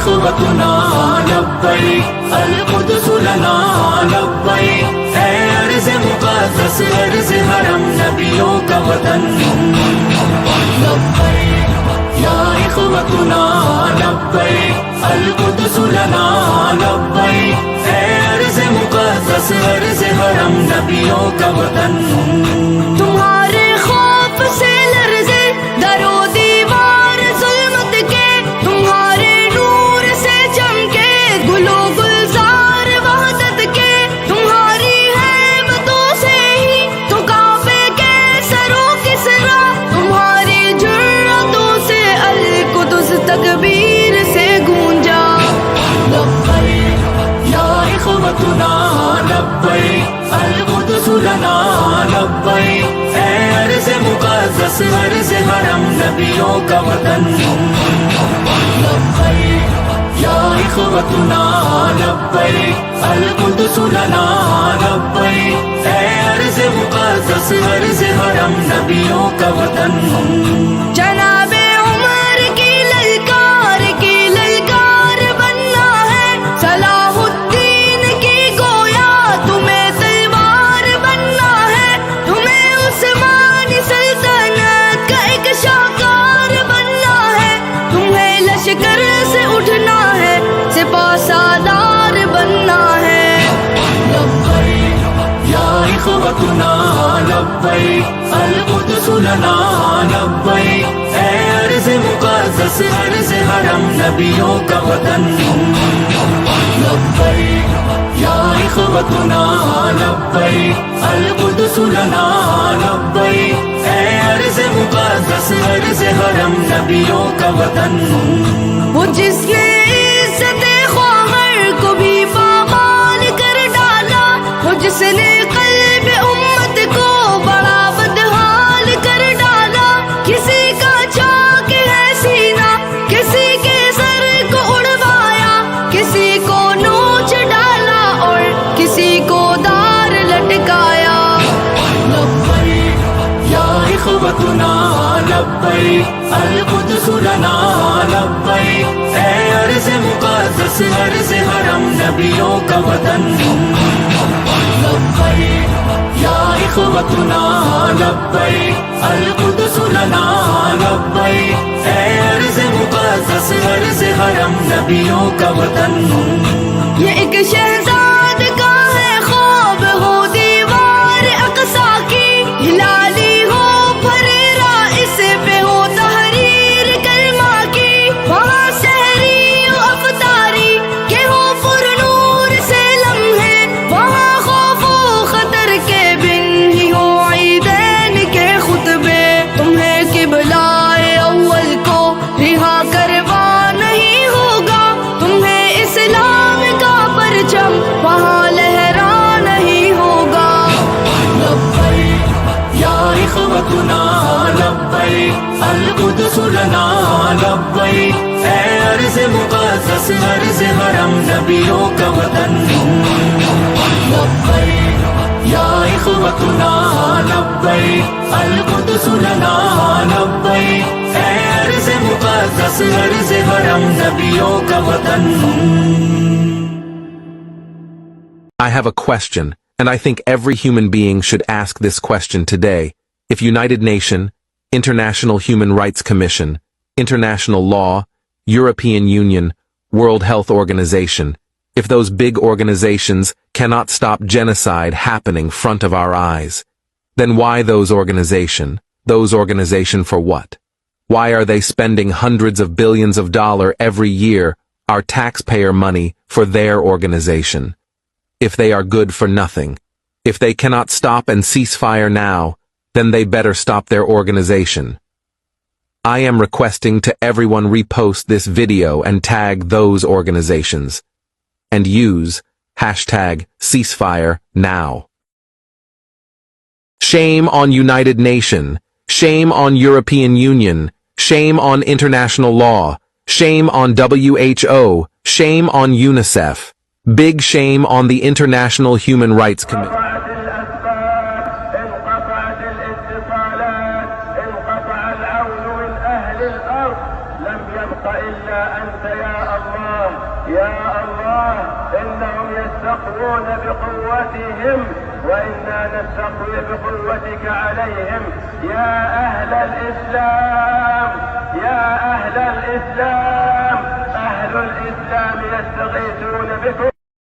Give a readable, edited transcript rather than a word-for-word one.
إخوتنا لبيك القدس لنا لبيك اے ارض مقدس ارض حرم نبیوں کا وطن لبیک یا إخوتنا لبيك القدس لنا لبيك اے ارض مقدس ارض حرم نبیوں کا وطن تمہارے خوف سے لرزے در و دیوار ظلمت کے، تمہارے نور سے چمکے گل و گلزار وحدت کے، تمہاری ہیبتوں سے ہی تو کعبے کے سرو کسرا، تمہاری جرأتوں سے القدس تکبیر سے گونجا لبیک یا إخوتنا لبیک القدس لنا لبیک اے ارض مقدس ارض حرم نبیوں کا وطن لبیک یا إخوتنا لبیک القدس لنا لبیک اے ارض مقدس ارض حرم نبیوں کا وطن جناب عمر کی للکار بننا ہے، صلاح الدین کی گویا تمہیں تلوار بننا ہے، تمہیں عثمانی سلطنت کا ایک شاہکار بننا ہے، تمہیں لشکر سے اٹھنا ہے، سپاہ سالار بننا ہے لبیک یا إخوتنا لبیک القدس لنا لبیک اے ارض مقدس ارض حرم نبیوں کا وطن لبیک یا إخوتنا لبیک القدس لنا لبیک اے ارض مقدس ارض حرم نبیوں کا وطن وہ جس نے عزت خواہر کو بھی پامال کر ڈالا، وہ جس نے قلب امت کو بڑا بدحال کر ڈالا، کسی کا چاک ہے سینہ کسی کے سر کو اڑوایا، کسی کو نوچ ڈالا اور کسی کو دار لٹکایا لبیک یا إخوتنا لبیک القدس لنا لبیک اے ارض مقدس ارض حرم نبیوں کا وطن لبیک یا إخوتنا لبیک القدس لنا لبیک اے ارض مقدس ارض حرم نبیوں کا وطن یہ ایک شہزاد کا ہے خواب، ہو دیوار اقصی کی ہلالی ہو پھریرا، اس پہ ہو تحریر کلمہ کی، وہاں سحری و افطاری کے ہو پر نور سے لمحے، وہاں خوف و خطر کے بن ہی ہو عیدین کے خطبے، تمہیں قبلہ اول کو رہا کروا نہیں ہوگا، تمہیں اسلام کا پرچم وہاں لہرا نہیں ہوگا لبیک یا إخوتنا لبیک القدس لنا لبیک اے ارض مقدس ارض حرم نبیوں کا وطن لبیک یا إخوتنا لبیک القدس لنا لبیک اے ارض مقدس ارض حرم نبیوں کا وطن I have a question, and I think every human being should ask this question today. If United Nations, International Human Rights Commission, International Law, European Union, World Health Organization, if those big organizations cannot stop genocide happening front of our eyes, then why those organizations? Those organizations for what? Why are they spending hundreds of billions of dollars every year, our taxpayer money, for their organization? If they are good for nothing, if they cannot stop and cease fire now, then they better stop their organization. I am requesting to everyone repost this video and tag those organizations. And use #ceasefire now. Shame on United Nations. Shame on European Union. Shame on international law. Shame on WHO. Shame on UNICEF. Big shame on the International Human Rights Commission. لم يبق إلا أنت يا الله يستقوون بقوتهم وإنا نستقوي بقوتك عليهم. يا أهل الإسلام، يا أهل الإسلام، أهل الإسلام يستغيثون بكم.